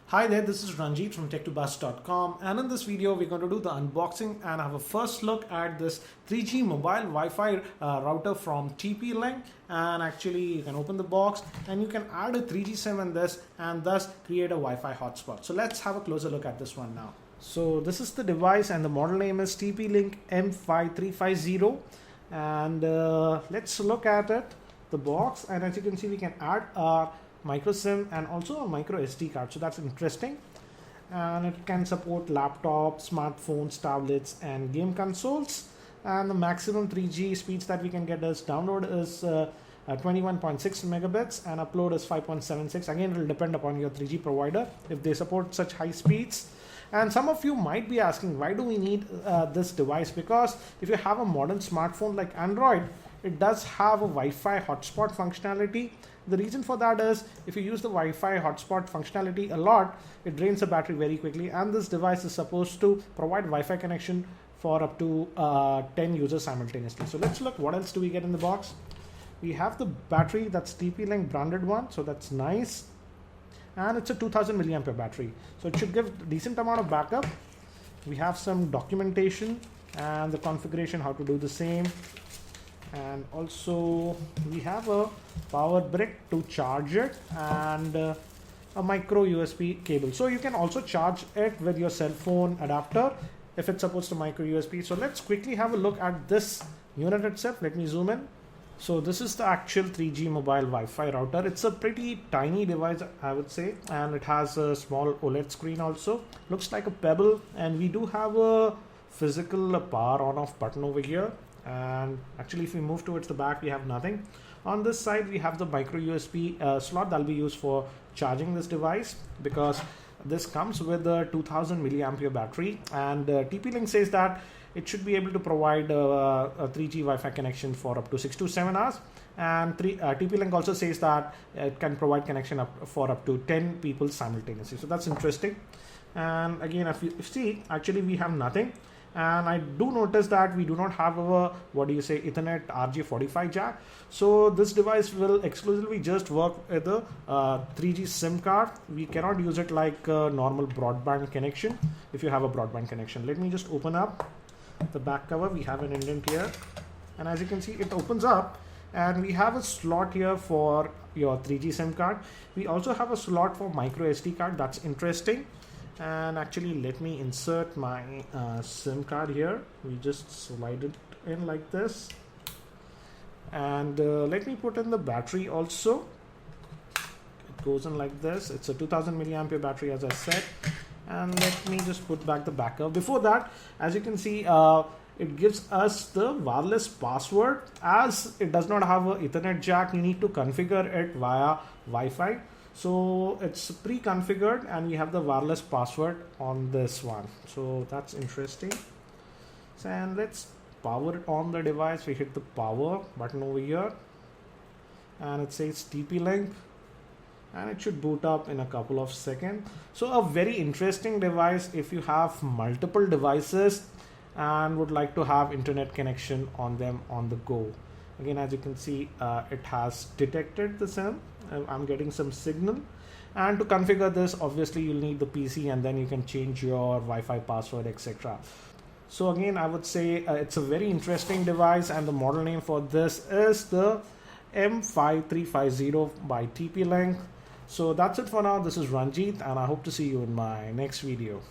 Hi there, this is Ranjit from tech2bus.com, and in this video we're going to do the unboxing and have a first look at this 3G mobile Wi-Fi router from TP-Link. And actually you can open the box and you can add a 3G SIM in this and thus create a Wi-Fi hotspot. So let's have a closer look at this one now. So this is the device and the model name is TP-Link M5350, and let's look at it, the box, and as you can see we can add our micro SIM and also a micro SD card, so that's interesting. And it can support laptops, smartphones, tablets and game consoles, and the maximum 3G speeds that we can get as download is 21.6 megabits and upload is 5.76. again, it will depend upon your 3G provider if they support such high speeds. And some of you might be asking, why do we need this device? Because if you have a modern smartphone like Android, it does have a Wi-Fi hotspot functionality. The reason for that is if you use the Wi-Fi hotspot functionality a lot, it drains the battery very quickly, and this device is supposed to provide Wi-Fi connection for up to 10 users simultaneously. So let's look what else do we get in the box. We have the battery, that's TP-Link branded one, so that's nice. And it's a 2000 milliampere battery, so it should give a decent amount of backup. We have some documentation and the configuration, how to do the same. And also we have a power brick to charge it and a micro USB cable, so you can also charge it with your cell phone adapter if it supports the micro USB. So let's quickly have a look at this unit itself. Let me zoom in. So this is the actual 3G mobile Wi-Fi router. It's a pretty tiny device, I would say, and it has a small OLED screen also. Looks like a pebble, and we do have a physical power on off button over here. And actually if we move towards the back, we have nothing. On this side we have the micro USB slot that will be used for charging this device, because this comes with a 2000 milliampere battery, and TP-Link says that it should be able to provide a 3G Wi-Fi connection for up to 6 to 7 hours, and TP-Link also says that it can provide connection for up to 10 people simultaneously. So that's interesting. And again, if you see, actually we have nothing. And I do notice that we do not have a Ethernet RJ45 jack. So this device will exclusively just work with a 3G SIM card. We cannot use it like a normal broadband connection if you have a broadband connection. Let me just open up the back cover. We have an indent here, and as you can see it opens up, and we have a slot here for your 3G SIM card. We also have a slot for micro SD card. That's interesting. And actually let me insert my SIM card here. We just slide it in like this, and let me put in the battery also. It goes in like this. It's a 2000 milliampere battery, as I said. And let me just put back the backup. Before that, as you can see, it gives us the wireless password. As it does not have a Ethernet jack, you need to configure it via Wi-Fi. So it's pre-configured, and we have the wireless password on this one. So that's interesting. So, and let's power it on the device. We hit the power button over here, and it says TP-Link, and it should boot up in a couple of seconds. So a very interesting device if you have multiple devices and would like to have internet connection on them on the go. Again, as you can see, it has detected the SIM. I'm getting some signal, and to configure this, obviously you'll need the PC, and then you can change your Wi-Fi password, etc. So again, I would say it's a very interesting device, and the model name for this is the M5350 by TP-Link. So that's it for now. This is Ranjit, and I hope to see you in my next video.